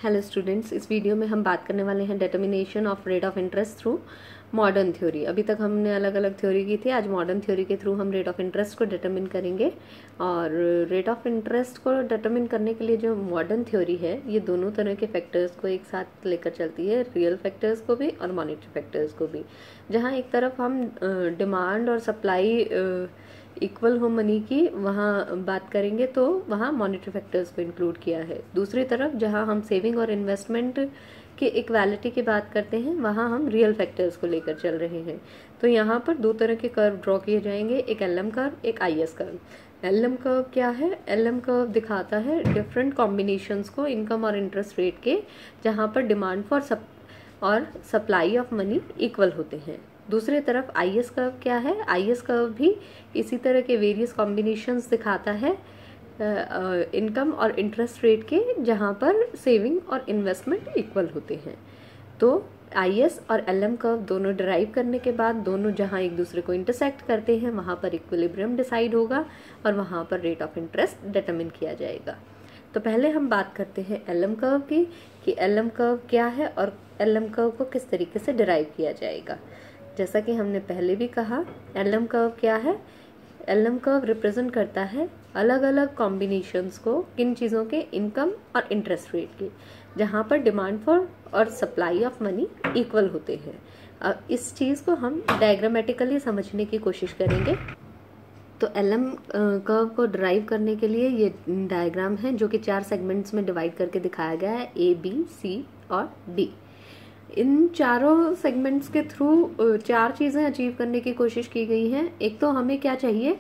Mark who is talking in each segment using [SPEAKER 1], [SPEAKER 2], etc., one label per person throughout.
[SPEAKER 1] Hello students, इस video में हम बात करने वाले हैं determination of rate of interest through modern theory. अभी तक हमने अलग अलग थ्योरी की थी, आज मॉडर्न थ्योरी के थ्रू हम रेट ऑफ इंटरेस्ट को डिटरमिन करेंगे। और रेट ऑफ इंटरेस्ट को डिटरमिन करने के लिए जो मॉडर्न थ्योरी है ये दोनों तरह के फैक्टर्स को एक साथ लेकर चलती है, रियल फैक्टर्स को भी और मॉनेटरी फैक्टर्स को भी। जहाँ एक तरफ हम डिमांड और सप्लाई इक्वल हो मनी की, वहाँ बात करेंगे तो वहाँ मॉनेटरी फैक्टर्स को इंक्लूड किया है। दूसरी तरफ जहाँ हम सेविंग और इन्वेस्टमेंट की इक्वालिटी की बात करते हैं, वहाँ हम रियल फैक्टर्स को लेकर चल रहे हैं। तो यहाँ पर दो तरह के कर्व ड्रॉ किए जाएंगे, एक एलएम कर्व, एक आईएस कर्व। एलएम कर्व क्या है? एलएम कर्व दिखाता है डिफरेंट कॉम्बिनेशंस को इनकम और इंटरेस्ट रेट के, जहाँ पर डिमांड फॉर और सप्लाई ऑफ मनी इक्वल होते हैं। दूसरी तरफ आईएस कर्व क्या है? आईएस कर्व भी इसी तरह के वेरियस कॉम्बिनेशंस दिखाता है इनकम और इंटरेस्ट रेट के, जहाँ पर सेविंग और इन्वेस्टमेंट इक्वल होते हैं। तो आईएस और एलएम कर्व दोनों डिराइव करने के बाद दोनों जहाँ एक दूसरे को इंटरसेक्ट करते हैं, वहाँ पर इक्विलिब्रियम डिसाइड होगा और वहाँ पर रेट ऑफ इंटरेस्ट डिटरमिन किया जाएगा। तो पहले हम बात करते हैं एलएम कर्व की, कि एलएम कर्व क्या है और एलएम कर्व को किस तरीके से डिराइव किया जाएगा। जैसा कि हमने पहले भी कहा, एलएम कर्व क्या है? एलएम कर्व रिप्रेजेंट करता है अलग अलग कॉम्बिनेशंस को, किन चीज़ों के? इनकम और इंटरेस्ट रेट के, जहाँ पर डिमांड फॉर और सप्लाई ऑफ मनी इक्वल होते हैं। अब इस चीज़ को हम डायग्रामेटिकली समझने की कोशिश करेंगे। तो एलएम कर्व को ड्राइव करने के लिए ये डायग्राम है, जो कि 4 सेगमेंट्स में डिवाइड करके दिखाया गया है, ए, बी, सी और डी। इन चारों सेगमेंट्स के थ्रू 4 चीज़ें अचीव करने की कोशिश की गई हैं। एक तो हमें क्या चाहिए,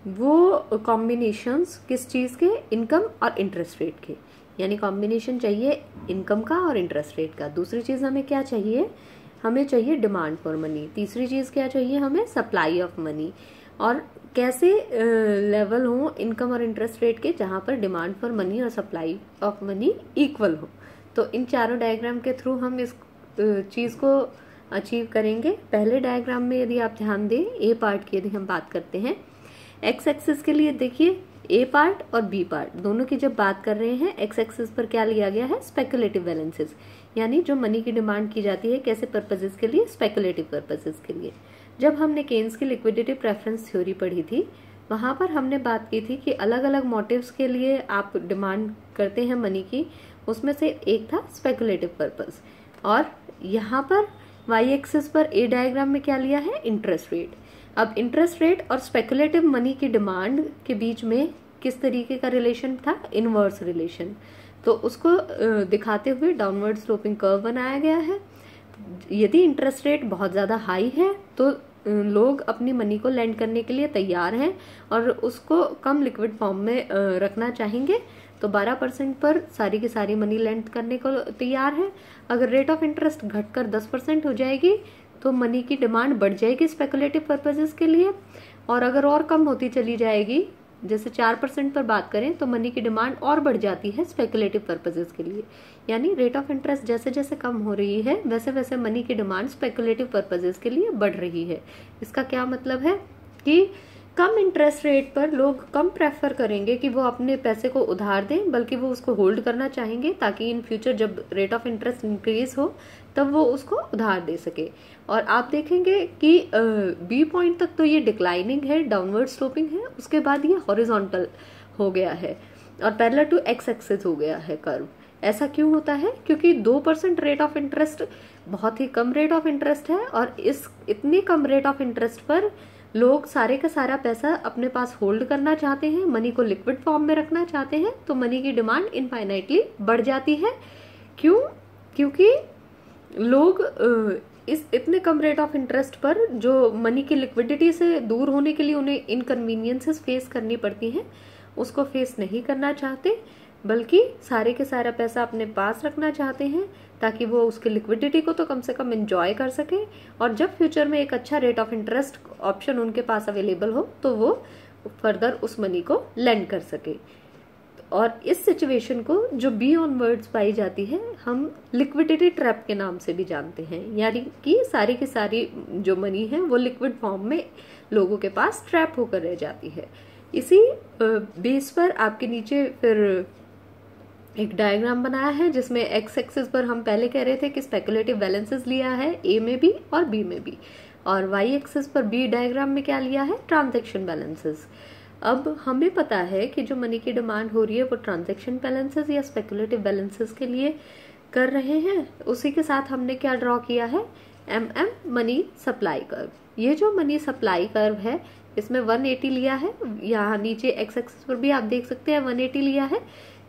[SPEAKER 1] वो कॉम्बिनेशंस किस चीज़ के? इनकम और इंटरेस्ट रेट के, यानी कॉम्बिनेशन चाहिए इनकम का और इंटरेस्ट रेट का। दूसरी चीज़ हमें क्या चाहिए? हमें चाहिए डिमांड फॉर मनी। तीसरी चीज़ क्या चाहिए हमें? Supply of money. और कैसे लेवल हो इनकम और इंटरेस्ट रेट के, जहाँ पर डिमांड फॉर मनी और सप्लाई ऑफ मनी इक्वल हो। तो इन चारों डायग्राम के थ्रू हम इस चीज़ को अचीव करेंगे। पहले डायग्राम में यदि आप ध्यान दें, ए पार्ट की यदि हम बात करते हैं, एक्स एक्सिस के लिए देखिए, ए पार्ट और बी पार्ट दोनों की जब बात कर रहे हैं, एक्स एक्सिस पर क्या लिया गया है? स्पेकुलेटिव बैलेंसेस, यानी जो मनी की डिमांड की जाती है कैसे पर्पसेस के लिए? स्पेकुलेटिव पर्पसेस के लिए। जब हमने केन्स की लिक्विडिटी प्रेफरेंस थ्योरी पढ़ी थी, वहां पर हमने बात की थी कि अलग अलग मोटिव्स के लिए आप डिमांड करते हैं मनी की, उसमें से एक था स्पेकुलेटिव पर्पस। और यहाँ पर वाई एक्सिस पर ए डायग्राम में क्या लिया है? Interest rate. अब इंटरेस्ट रेट और स्पेकुलेटिव मनी की डिमांड के बीच में किस तरीके का रिलेशन था? Inverse relation. तो उसको दिखाते हुए डाउनवर्ड स्लोपिंग कर्व बनाया गया है। यदि इंटरेस्ट रेट बहुत ज्यादा हाई है तो लोग अपनी मनी को लेंड करने के लिए तैयार हैं और उसको कम लिक्विड फॉर्म में रखना चाहेंगे, तो 12% पर सारी की सारी मनी लेंड करने को तैयार है। अगर रेट ऑफ इंटरेस्ट घटकर 10% हो जाएगी तो मनी की डिमांड बढ़ जाएगी स्पेकुलेटिव पर्पसेस के लिए, और अगर और कम होती चली जाएगी, जैसे 4% पर बात करें, तो मनी की डिमांड और बढ़ जाती है स्पेकुलेटिव पर्पसेस के लिए। यानी रेट ऑफ इंटरेस्ट जैसे जैसे कम हो रही है, वैसे वैसे मनी की डिमांड स्पेकुलेटिव पर्पसेस के लिए बढ़ रही है। इसका क्या मतलब है कि कम इंटरेस्ट रेट पर लोग कम प्रेफर करेंगे कि वो अपने पैसे को उधार दें, बल्कि वो उसको होल्ड करना चाहेंगे, ताकि इन फ्यूचर जब रेट ऑफ इंटरेस्ट इंक्रीज हो तब वो उसको उधार दे सके। और आप देखेंगे कि बी पॉइंट तक तो ये डिक्लाइनिंग है, डाउनवर्ड स्लोपिंग है, उसके बाद ये हॉरिजॉन्टल हो गया है और पैरेलल टू एक्स एक्सिस हो गया है कर्व। ऐसा क्यों होता है? क्योंकि 2% रेट ऑफ इंटरेस्ट बहुत ही कम रेट ऑफ इंटरेस्ट है, और इस इतनी कम रेट ऑफ इंटरेस्ट पर लोग सारे का सारा पैसा अपने पास होल्ड करना चाहते हैं, मनी को लिक्विड फॉर्म में रखना चाहते हैं, तो मनी की डिमांड इनफाइनाइटली बढ़ जाती है। क्यों? क्योंकि लोग इस इतने कम रेट ऑफ इंटरेस्ट पर जो मनी की लिक्विडिटी से दूर होने के लिए उन्हें इनकन्वीनियंसेस फेस करनी पड़ती हैं, उसको फेस नहीं करना चाहते, बल्कि सारे के सारा पैसा अपने पास रखना चाहते हैं, ताकि वो उसके लिक्विडिटी को तो कम से कम एंजॉय कर सके, और जब फ्यूचर में एक अच्छा रेट ऑफ इंटरेस्ट ऑप्शन उनके पास अवेलेबल हो तो वो फर्दर उस मनी को लेंड कर सके। और इस सिचुएशन को जो बी ऑनवर्ड्स पाई जाती है, हम लिक्विडिटी ट्रैप के नाम से भी जानते हैं, यानी कि सारी की सारी जो मनी है वो लिक्विड फॉर्म में लोगों के पास ट्रैप होकर रह जाती है। इसी बेस पर आपके नीचे फिर एक डायग्राम बनाया है जिसमें एक्स एक्सिस पर हम पहले कह रहे थे कि स्पेकुलेटिव बैलेंसेस लिया है ए में भी और बी में भी, और वाई एक्सिस पर बी डायग्राम में क्या लिया है, ट्रांजैक्शन बैलेंसेस। अब हमें पता है कि जो मनी की डिमांड हो रही है वो ट्रांजैक्शन बैलेंसेस या स्पेकुलेटिव बैलेंसेस के लिए कर रहे हैं। उसी के साथ हमने क्या ड्रॉ किया है, MM मनी सप्लाई कर्व। ये जो मनी सप्लाई कर्व है इसमें 180 लिया है, यहाँ नीचे एक्स एक्सिस पर भी आप देख सकते हैं 180 लिया है,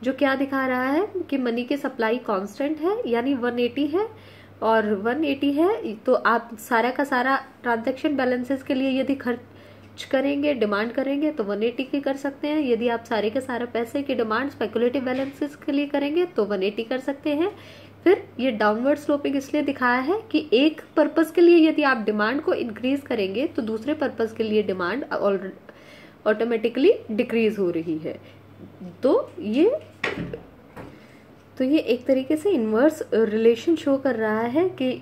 [SPEAKER 1] जो क्या दिखा रहा है कि मनी की सप्लाई कांस्टेंट है, यानी 180 है और 180 है। तो आप सारा का सारा ट्रांजैक्शन बैलेंसेस के लिए यदि खर्च करेंगे, डिमांड करेंगे तो 180 की कर सकते हैं। यदि आप सारे के सारे पैसे की डिमांड स्पेकुलेटिव बैलेंसेस के लिए करेंगे तो 180 कर सकते हैं। फिर ये डाउनवर्ड स्लोपिंग इसलिए दिखाया है कि एक पर्पस के लिए यदि आप डिमांड को इंक्रीज करेंगे तो दूसरे पर्पस के लिए डिमांड ऑटोमेटिकली डिक्रीज हो रही है। तो ये एक तरीके से इनवर्स रिलेशन शो कर रहा है कि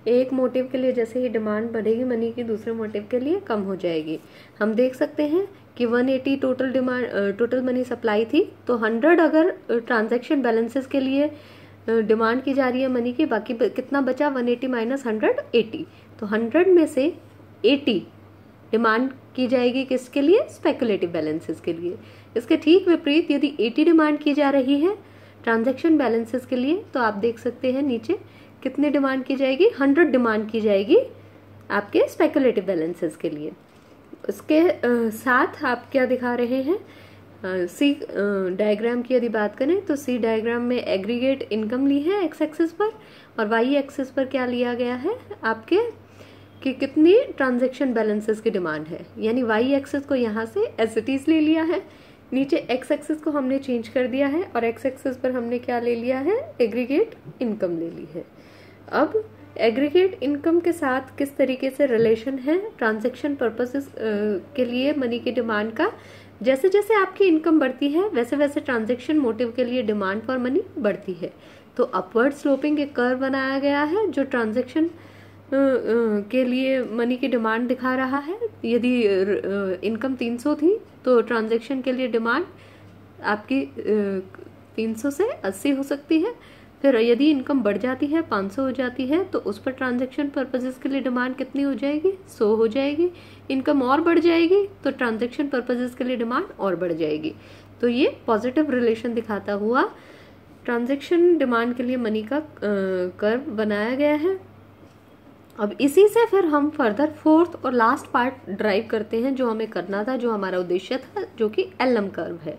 [SPEAKER 1] एक मोटिव के लिए जैसे ही डिमांड बढ़ेगी मनी की, दूसरे मोटिव के लिए कम हो जाएगी। हम देख सकते हैं कि 180 टोटल मनी सप्लाई थी, तो 100 अगर ट्रांजैक्शन बैलेंसेस के लिए डिमांड की जा रही है मनी की, बाकी कितना बचा, 180 माइनस 100 80, तो 100 में से 80 डिमांड की जाएगी किसके लिए, स्पेकुलेटिव बैलेंसेस के लिए। इसके ठीक विपरीत यदि 80 डिमांड की जा रही है ट्रांजैक्शन बैलेंसेस के लिए, तो आप देख सकते हैं नीचे कितनी डिमांड की जाएगी, 100 डिमांड की जाएगी आपके स्पेकुलेटिव बैलेंसेस के लिए। इसके साथ आप क्या दिखा रहे हैं, सी डायग्राम की यदि बात करें तो सी डायग्राम में एग्रीगेट इनकम ली है एक्स एक्सिस पर, और वाई एक्सिस पर क्या लिया गया है आपके कि कितनी ट्रांजैक्शन बैलेंसेस की डिमांड है, यानी वाई एक्सिस को यहाँ से एज इट इज ले लिया है, नीचे एक्स एक्सिस को हमने चेंज कर दिया है और एक्स एक्सिस पर हमने क्या ले लिया है, एग्रीगेट इनकम ले ली है। अब एग्रीगेट इनकम के साथ किस तरीके से रिलेशन है ट्रांजैक्शन पर्पसेस के लिए मनी की डिमांड का, जैसे जैसे आपकी इनकम बढ़ती है वैसे वैसे ट्रांजैक्शन मोटिव के लिए डिमांड फॉर मनी बढ़ती है। तो अपवर्ड स्लोपिंग एक कर्व बनाया गया है जो ट्रांजैक्शन के लिए मनी की डिमांड दिखा रहा है। यदि इनकम 300 थी तो ट्रांजैक्शन के लिए डिमांड आपकी 300 से 80 हो सकती है। फिर यदि इनकम बढ़ जाती है 500 हो जाती है तो उस पर ट्रांजैक्शन पर्पसेस के लिए डिमांड कितनी हो जाएगी, 100 हो जाएगी। इनकम और बढ़ जाएगी तो ट्रांजैक्शन पर्पसेस के लिए डिमांड और बढ़ जाएगी। तो ये पॉजिटिव रिलेशन दिखाता हुआ ट्रांजैक्शन डिमांड के लिए मनी का कर्व बनाया गया है। अब इसी से फिर हम फर्दर फोर्थ और लास्ट पार्ट ड्राइव करते हैं जो हमें करना था, जो हमारा उद्देश्य था, जो कि LM कर्व है।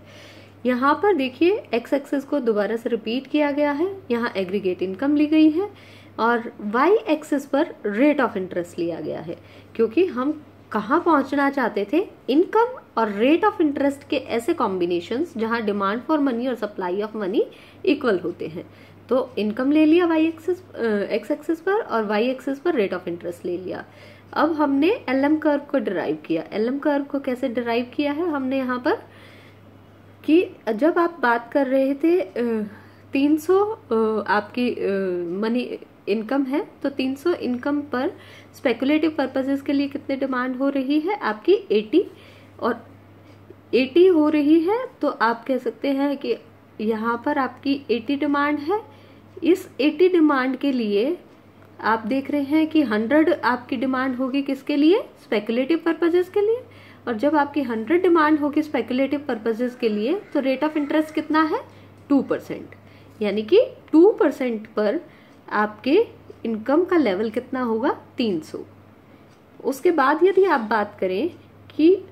[SPEAKER 1] यहाँ पर देखिए एक्स एक्सिस को दोबारा से रिपीट किया गया है, यहाँ एग्रीगेट इनकम ली गई है और वाई एक्सिस पर रेट ऑफ इंटरेस्ट लिया गया है, क्योंकि हम कहाँ पहुंचना चाहते थे, इनकम और रेट ऑफ इंटरेस्ट के ऐसे कॉम्बिनेशंस जहां डिमांड फॉर मनी और सप्लाई ऑफ मनी इक्वल होते हैं। तो इनकम ले लिया एक्स एक्सिस पर और वाई एक्सिस पर रेट ऑफ इंटरेस्ट ले लिया। अब हमने LM कर्व को डिराइव किया। LM कर्व को कैसे डिराइव किया है हमने यहाँ पर कि जब आप बात कर रहे थे 300 आपकी मनी इनकम है, तो 300 इनकम पर स्पेकुलेटिव पर्पसेस के लिए कितनी डिमांड हो रही है आपकी 80, और 80 हो रही है तो आप कह सकते हैं कि यहाँ पर आपकी 80 डिमांड है। इस 80 डिमांड के लिए आप देख रहे हैं कि 100 आपकी डिमांड होगी किसके लिए, स्पेकुलेटिव पर्पसेस के लिए, और जब आपकी 100 डिमांड होगी स्पेकुलेटिव पर्पसेस के लिए तो रेट ऑफ इंटरेस्ट कितना है, 2%, यानी कि 2% पर आपके इनकम का लेवल कितना होगा, 300। उसके बाद यदि आप बात करें कि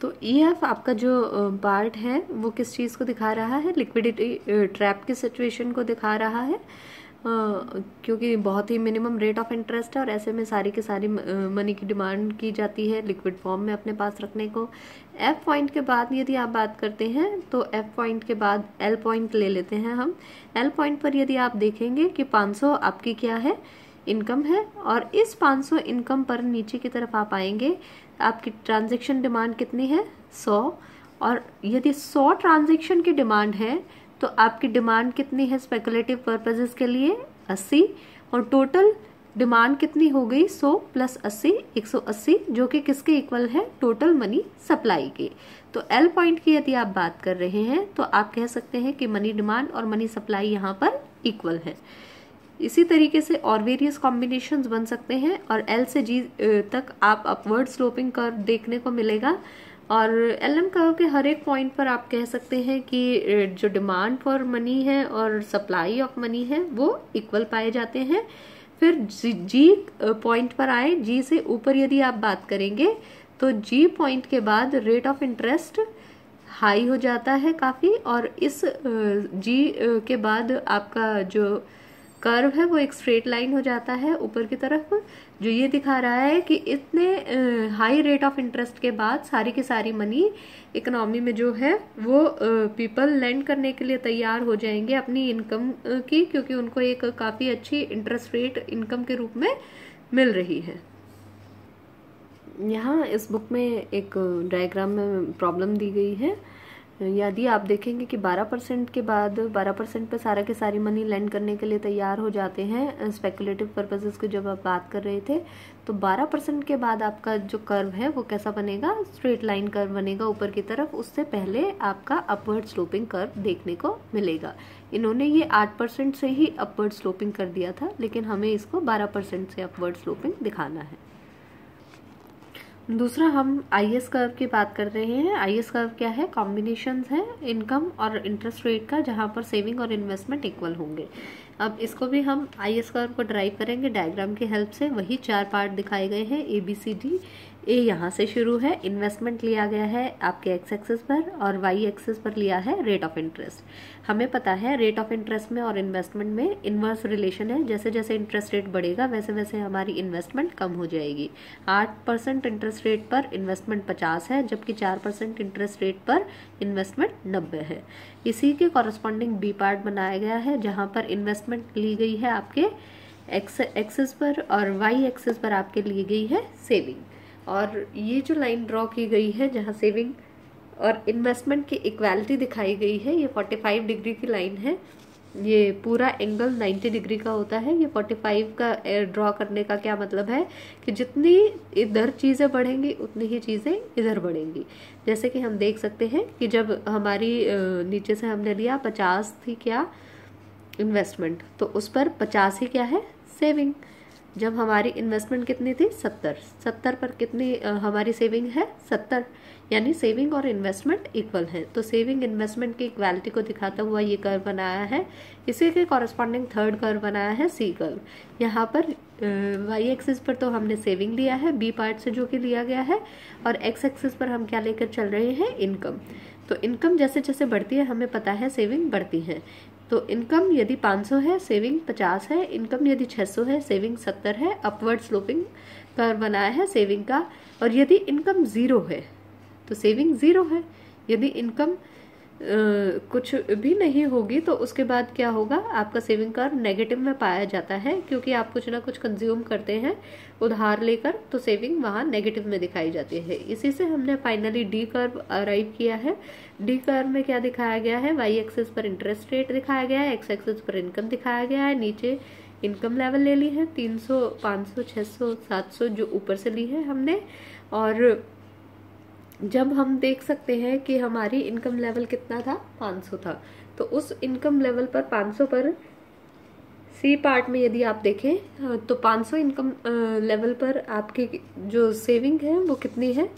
[SPEAKER 1] तो EF आपका जो पार्ट है वो किस चीज़ को दिखा रहा है, लिक्विडिटी ट्रैप की सिचुएशन को दिखा रहा है, क्योंकि बहुत ही मिनिमम रेट ऑफ इंटरेस्ट है और ऐसे में सारी की सारी मनी की डिमांड की जाती है लिक्विड फॉर्म में अपने पास रखने को। F पॉइंट के बाद यदि आप बात करते हैं तो F पॉइंट के बाद L पॉइंट ले लेते हैं हम। L पॉइंट पर यदि आप देखेंगे कि 500 आपकी क्या है, इनकम है, और इस 500 इनकम पर नीचे की तरफ आप आएंगे, आपकी ट्रांजैक्शन डिमांड कितनी है, 100, और यदि 100 ट्रांजैक्शन की डिमांड है तो आपकी डिमांड कितनी है स्पेकुलेटिव पर्पसेस के लिए, 80, और टोटल डिमांड कितनी हो गई, 100 प्लस 80 180, जो कि किसके इक्वल है, टोटल मनी सप्लाई के। तो एल पॉइंट की यदि आप बात कर रहे हैं तो आप कह सकते हैं कि मनी डिमांड और मनी सप्लाई यहाँ पर इक्वल है। इसी तरीके से और वेरियस कॉम्बिनेशंस बन सकते हैं और एल से जी तक आप अपवर्ड स्लोपिंग कर्व देखने को मिलेगा। और एलएम कर्व के हर एक पॉइंट पर आप कह सकते हैं कि जो डिमांड फॉर मनी है और सप्लाई ऑफ मनी है वो इक्वल पाए जाते हैं। फिर जी पॉइंट पर आए, जी से ऊपर यदि आप बात करेंगे तो जी पॉइंट के बाद रेट ऑफ इंटरेस्ट हाई हो जाता है काफ़ी, और इस जी के बाद आपका जो कर्व है वो एक स्ट्रेट लाइन हो जाता है ऊपर की तरफ, जो ये दिखा रहा है कि इतने हाई रेट ऑफ इंटरेस्ट के बाद सारी की सारी मनी इकोनॉमी में जो है वो पीपल लैंड करने के लिए तैयार हो जाएंगे अपनी इनकम की, क्योंकि उनको एक काफ़ी अच्छी इंटरेस्ट रेट इनकम के रूप में मिल रही है। यहाँ इस बुक में एक डायग्राम में प्रॉब्लम दी गई है। यदि आप देखेंगे कि 12% के बाद 12% पे सारा के सारी मनी लैंड करने के लिए तैयार हो जाते हैं स्पेकुलेटिव पर्पसेस की जब आप बात कर रहे थे, तो 12% के बाद आपका जो कर्व है वो कैसा बनेगा, स्ट्रेट लाइन कर्व बनेगा ऊपर की तरफ। उससे पहले आपका अपवर्ड स्लोपिंग कर्व देखने को मिलेगा। इन्होंने ये 8% से ही अपवर्ड स्लोपिंग कर दिया था, लेकिन हमें इसको 12% से अपवर्ड स्लोपिंग दिखाना है। दूसरा हम आईएस कर्व की बात कर रहे हैं। आईएस कर्व क्या है, कॉम्बिनेशंस है इनकम और इंटरेस्ट रेट का, जहां पर सेविंग और इन्वेस्टमेंट इक्वल होंगे। अब इसको भी हम आईएस कर्व को ड्राइव करेंगे डायग्राम की हेल्प से। वही 4 पार्ट दिखाए गए हैं ABCD। ए यहाँ से शुरू है, इन्वेस्टमेंट लिया गया है आपके एक्स एक्सिस पर और वाई एक्सिस पर लिया है रेट ऑफ इंटरेस्ट। हमें पता है रेट ऑफ इंटरेस्ट में और इन्वेस्टमेंट में इन्वर्स रिलेशन है, जैसे जैसे इंटरेस्ट रेट बढ़ेगा वैसे वैसे हमारी इन्वेस्टमेंट कम हो जाएगी। 8% इंटरेस्ट रेट पर इन्वेस्टमेंट 50 है, जबकि 4% इंटरेस्ट रेट पर इन्वेस्टमेंट 90 है। इसी के कॉरस्पॉन्डिंग बी पार्ट बनाया गया है, जहाँ पर इन्वेस्टमेंट ली गई है आपके एक्स एक्सिस पर और वाई एक्सिस पर आपके ली गई है सेविंग। और ये जो लाइन ड्रॉ की गई है जहाँ सेविंग और इन्वेस्टमेंट की इक्वालिटी दिखाई गई है, ये 45 डिग्री की लाइन है। ये पूरा एंगल 90 डिग्री का होता है। ये 45 का ड्रॉ करने का क्या मतलब है कि जितनी इधर चीज़ें बढ़ेंगी उतनी ही चीज़ें इधर बढ़ेंगी। जैसे कि हम देख सकते हैं कि जब हमारी नीचे से हमने लिया 50 थी क्या इन्वेस्टमेंट, तो उस पर 50 ही क्या है सेविंग। जब हमारी इन्वेस्टमेंट कितनी थी 70 पर कितनी हमारी सेविंग है 70, यानी सेविंग और इन्वेस्टमेंट इक्वल है। तो सेविंग इन्वेस्टमेंट की इक्वालिटी को दिखाता हुआ ये कर्व बनाया है। इसी के कॉरस्पॉन्डिंग थर्ड कर्व बनाया है सी कर्व। यहाँ पर वाई एक्सिस पर तो हमने सेविंग लिया है बी पार्ट से जो कि लिया गया है, और एक्स एक्सिस पर हम क्या लेकर चल रहे हैं इनकम। तो इनकम जैसे जैसे बढ़ती है हमें पता है सेविंग बढ़ती है। तो इनकम यदि 500 है सेविंग 50 है, इनकम यदि 600 है सेविंग 70 है। अपवर्ड स्लोपिंग कर्व बनाया है सेविंग का। और यदि इनकम 0 है तो सेविंग 0 है। यदि इनकम कुछ भी नहीं होगी तो उसके बाद क्या होगा, आपका सेविंग कर्व नेगेटिव में पाया जाता है, क्योंकि आप कुछ ना कुछ कंज्यूम करते हैं उधार लेकर, तो सेविंग वहाँ नेगेटिव में दिखाई जाती है। इसी से हमने फाइनली डी कर्व अराइव किया है। डी कर्व में क्या दिखाया गया है, वाई एक्सिस पर इंटरेस्ट रेट दिखाया गया है, एक्स एक्सिस पर इनकम दिखाया गया है। नीचे इनकम लेवल ले ली है 300, 500, 600, 700 जो ऊपर से ली है हमने। और जब हम देख सकते हैं कि हमारी इनकम लेवल कितना था 500 था, तो उस इनकम लेवल पर 500 पर सी पार्ट में यदि आप देखें तो 500 इनकम लेवल पर आपकी जो सेविंग है वो कितनी है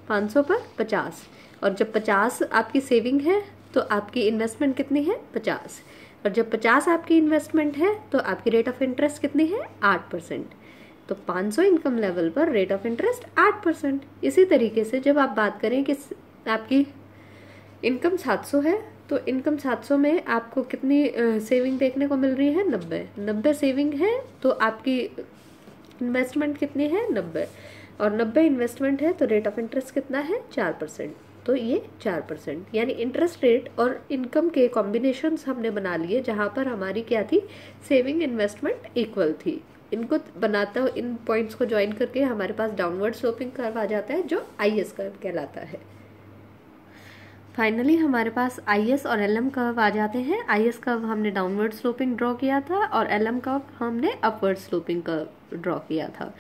[SPEAKER 1] 500 पर 50, और जब 50 आपकी सेविंग है तो आपकी इन्वेस्टमेंट कितनी है 50, और जब 50 आपकी इन्वेस्टमेंट है तो आपकी रेट ऑफ इंटरेस्ट कितनी है 8%। तो 500 इनकम लेवल पर रेट ऑफ इंटरेस्ट 8%। इसी तरीके से जब आप बात करें कि आपकी इनकम 700 है तो इनकम 700 में आपको कितनी सेविंग देखने को मिल रही है 90 सेविंग है, तो आपकी इन्वेस्टमेंट कितनी है 90, और 90 इन्वेस्टमेंट है तो रेट ऑफ इंटरेस्ट कितना है 4%। तो ये 4%, यानी इंटरेस्ट रेट और इनकम के कॉम्बिनेशंस हमने बना लिए, जहाँ पर हमारी क्या थी सेविंग इन्वेस्टमेंट इक्वल थी। इनको बनाता हुआ इन पॉइंट्स को ज्वाइन करके हमारे पास डाउनवर्ड स्लोपिंग कर्व आ जाता है जो आईएस कर्व कहलाता है। फाइनली हमारे पास आईएस और एलएम कर्व आ जाते हैं। आईएस कर्व हमने डाउनवर्ड स्लोपिंग ड्रॉ किया था और एलएम कर्व हमने अपवर्ड स्लोपिंग कर्व ड्रॉ किया था।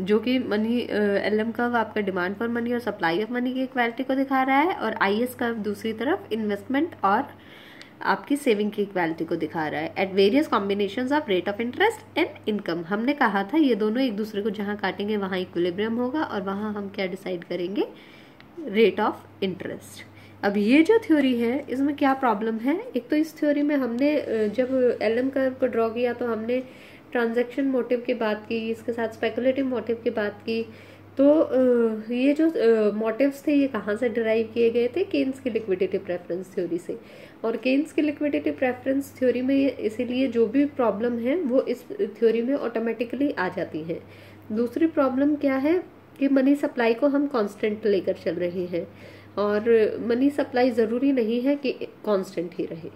[SPEAKER 1] जो कि मनी LM कर्व आपका डिमांड फॉर मनी और सप्लाई ऑफ मनी की इक्वालिटी को दिखा रहा है, और IS कर्व दूसरी तरफ इन्वेस्टमेंट और आपकी सेविंग की इक्वालिटी को दिखा रहा है। At various combinations of rate of interest and income, हमने कहा था ये दोनों एक दूसरे को जहाँ काटेंगे वहाँ इक्विलिब्रियम होगा, और वहाँ हम क्या डिसाइड करेंगे, रेट ऑफ इंटरेस्ट। अब ये जो थ्योरी है इसमें क्या प्रॉब्लम है, एक तो इस थ्योरी में हमने जब LM कर्व को ड्रॉ किया तो हमने ट्रांजैक्शन मोटिव की बात की, इसके साथ स्पेकुलेटिव मोटिव की बात की। तो ये जो मोटिव्स थे ये कहाँ से डिराइव किए गए थे, केन्स की लिक्विडिटी प्रेफरेंस थ्योरी से। और केन्स की लिक्विडिटी प्रेफरेंस थ्योरी में इसीलिए जो भी प्रॉब्लम है वो इस थ्योरी में ऑटोमेटिकली आ जाती है। दूसरी प्रॉब्लम क्या है कि मनी सप्लाई को हम कांस्टेंट लेकर चल रहे हैं, और मनी सप्लाई ज़रूरी नहीं है कि कांस्टेंट ही रहे।